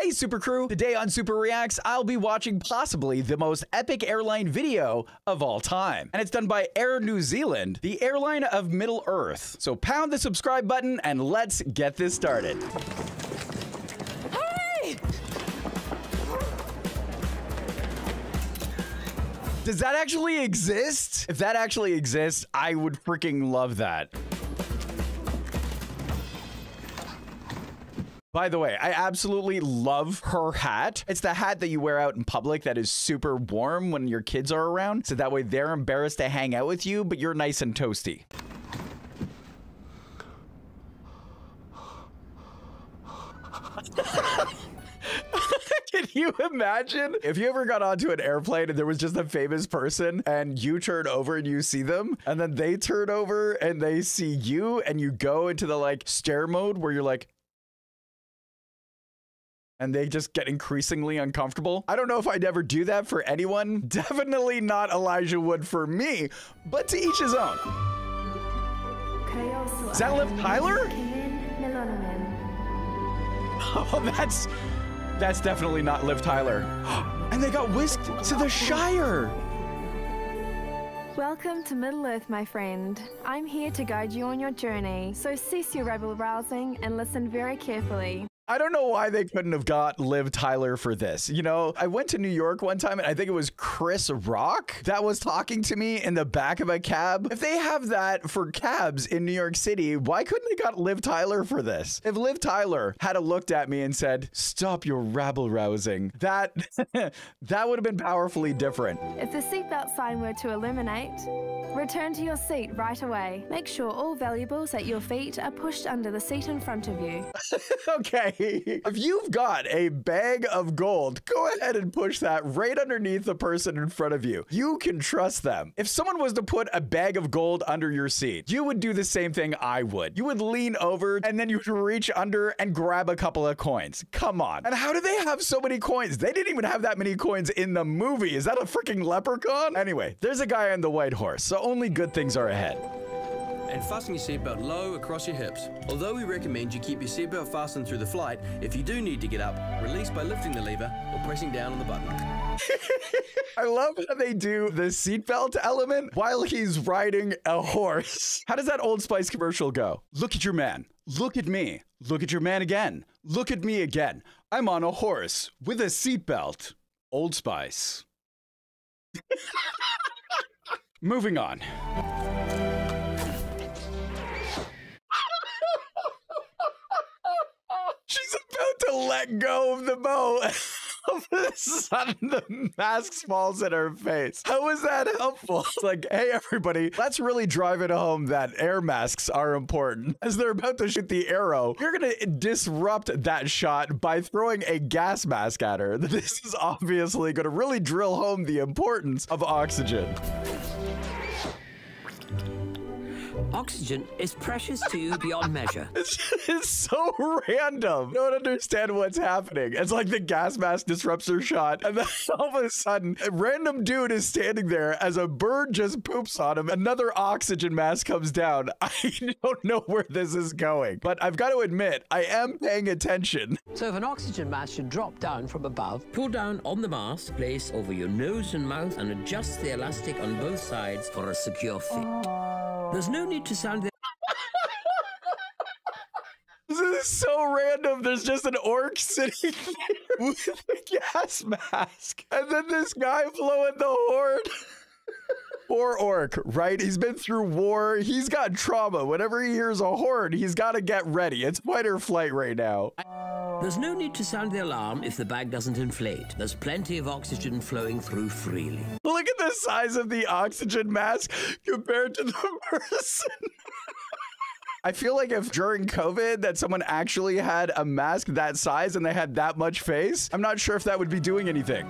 Hey Super Crew, today on Super Reacts, I'll be watching possibly the most epic airline video of all time. And it's done by Air New Zealand, the airline of Middle Earth. So pound the subscribe button and let's get this started. Hey! Does that actually exist? If that actually exists, I would freaking love that. By the way, I absolutely love her hat. It's the hat that you wear out in public that is super warm when your kids are around, so that way they're embarrassed to hang out with you, but you're nice and toasty. Can you imagine if you ever got onto an airplane and there was just a famous person and you turn over and you see them and then they turn over and they see you and you go into the like stare mode where you're like, and they just get increasingly uncomfortable? I don't know if I'd ever do that for anyone. Definitely not Elijah Wood for me, but to each his own. Is that Liv Tyler? Oh, that's definitely not Liv Tyler. And they got whisked to the Shire. Welcome to Middle Earth, my friend. I'm here to guide you on your journey, so cease your rebel rousing and listen very carefully. I don't know why they couldn't have got Liv Tyler for this. You know, I went to New York one time and I think it was Chris Rock that was talking to me in the back of a cab. If they have that for cabs in New York City, why couldn't they got Liv Tyler for this? If Liv Tyler had looked at me and said, "Stop your rabble rousing," that would have been powerfully different. If the seatbelt sign were to illuminate, return to your seat right away. Make sure all valuables at your feet are pushed under the seat in front of you. Okay. If you've got a bag of gold, go ahead and push that right underneath the person in front of you. You can trust them. If someone was to put a bag of gold under your seat, you would do the same thing I would. You would lean over and then you would reach under and grab a couple of coins. Come on. And how do they have so many coins? They didn't even have that many coins in the movie. Is that a freaking leprechaun? Anyway, there's a guy on the white horse, so only good things are ahead. And fasten your seatbelt low across your hips. Although we recommend you keep your seatbelt fastened through the flight, if you do need to get up, release by lifting the lever or pressing down on the button. I love how they do the seatbelt element while he's riding a horse. How does that Old Spice commercial go? Look at your man. Look at me. Look at your man again. Look at me again. I'm on a horse with a seatbelt. Old Spice. Moving on. She's about to let go of the bow. All of a sudden, the mask falls in her face. How is that helpful? It's like, hey, everybody, let's really drive it home that air masks are important. As they're about to shoot the arrow, you're going to disrupt that shot by throwing a gas mask at her. This is obviously going to really drill home the importance of oxygen. Oxygen is precious to you beyond measure. It's so random. I don't understand what's happening. It's like the gas mask disrupts her shot, and then all of a sudden, a random dude is standing there as a bird just poops on him. Another oxygen mask comes down. I don't know where this is going, but I've got to admit, I am paying attention. So if an oxygen mask should drop down from above, pull down on the mask, place over your nose and mouth, and adjust the elastic on both sides for a secure fit. There's no need to sound the... This is so random. There's just an orc sitting there with a gas mask. And then this guy blowing the horn. Poor orc, right? He's been through war. He's got trauma. Whenever he hears a horn, he's got to get ready. It's fight or flight right now. There's no need to sound the alarm if the bag doesn't inflate. There's plenty of oxygen flowing through freely. Look at the size of the oxygen mask compared to the person. I feel like if during COVID that someone actually had a mask that size and they had that much face, I'm not sure if that would be doing anything.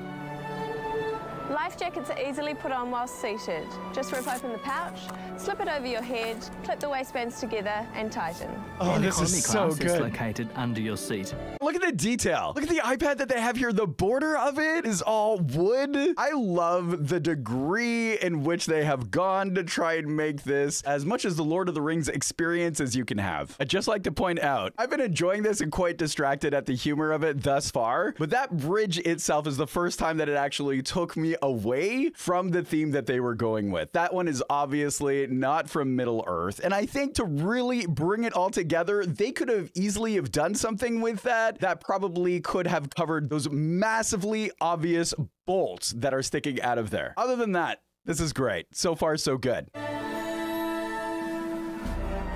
Life jackets are easily put on while seated. Just rip open the pouch, slip it over your head, clip the waistbands together and tighten. Oh, this is so good. It's located under your seat. Look at the detail. Look at the iPad that they have here. The border of it is all wood. I love the degree in which they have gone to try and make this as much as the Lord of the Rings experience as you can have. I'd just like to point out, I've been enjoying this and quite distracted at the humor of it thus far, but that bridge itself is the first time that it actually took me away from the theme that they were going with. That one is obviously not from Middle Earth, and I think to really bring it all together, they could have easily have done something with that probably could have covered those massively obvious bolts that are sticking out of there. Other than that, this is great. So far, so good.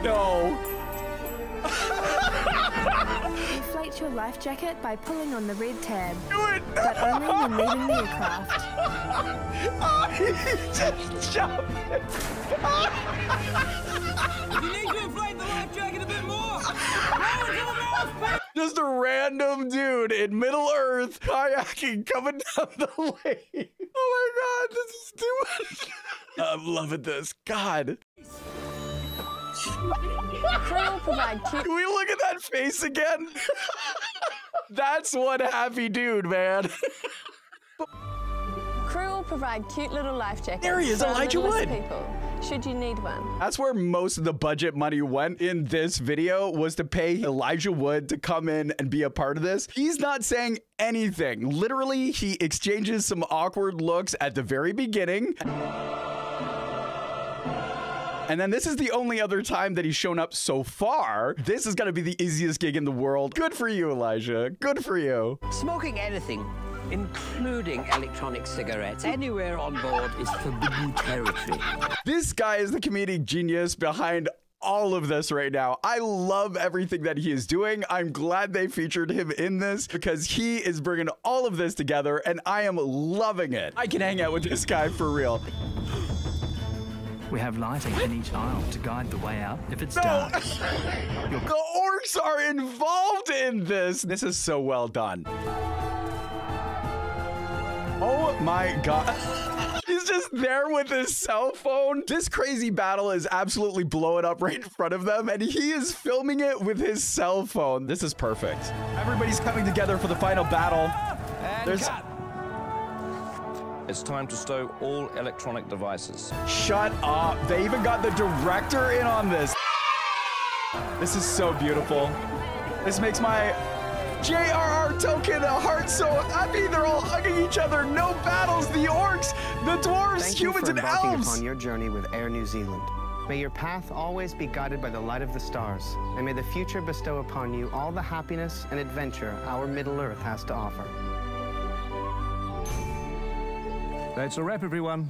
No. Inflate your life jacket by pulling on the red tab. Do it. But only when leaving the aircraft. Oh, he just jumped. You need to inflate the life jacket a bit more. Just a random dude in Middle Earth kayaking coming down the lane. Oh my God, this is too much. I'm loving this. God. Crew will provide cute... Can we look at that face again? That's one happy dude, man. Crew will provide cute little life jackets. There he is, for Elijah littlest Wood. people, should you need one. That's where most of the budget money went in this video, was to pay Elijah Wood to come in and be a part of this. He's not saying anything. Literally, he exchanges some awkward looks at the very beginning. And then this is the only other time that he's shown up so far. This is going to be the easiest gig in the world. Good for you, Elijah. Good for you. Smoking anything, including electronic cigarettes, anywhere on board is forbidden territory. This guy is the comedic genius behind all of this right now. I love everything that he is doing. I'm glad they featured him in this because he is bringing all of this together and I am loving it. I can hang out with this guy for real. We have lighting in each aisle to guide the way out if it's dark. The orcs are involved in this. This is so well done. Oh my God. He's just there with his cell phone. This crazy battle is absolutely blowing up right in front of them, and he is filming it with his cell phone. This is perfect. Everybody's coming together for the final battle. There's... It's time to stow all electronic devices. Shut up. They even got the director in on this. This is so beautiful. This makes my JRR Tolkien heart so happy. They're all hugging each other. No battles. The orcs, the dwarves, humans, and elves. Thank you for embarking upon your journey with Air New Zealand. May your path always be guided by the light of the stars, and may the future bestow upon you all the happiness and adventure our Middle Earth has to offer. That's a wrap, everyone.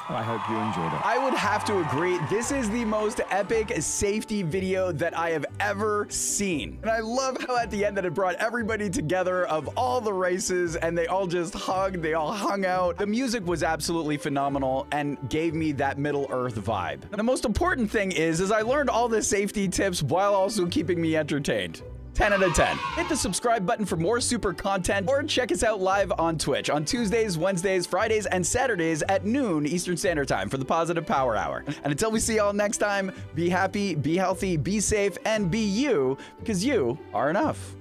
I hope you enjoyed it. I would have to agree. This is the most epic safety video that I have ever seen. And I love how at the end that it brought everybody together of all the races and they all just hugged, they all hung out. The music was absolutely phenomenal and gave me that Middle Earth vibe. And the most important thing is I learned all the safety tips while also keeping me entertained. 10 out of 10. Hit the subscribe button for more super content or check us out live on Twitch on Tuesdays, Wednesdays, Fridays, and Saturdays at noon Eastern Standard Time for the Positive Power Hour. And until we see y'all next time, be happy, be healthy, be safe, and be you, because you are enough.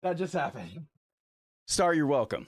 That just happened. Star, you're welcome.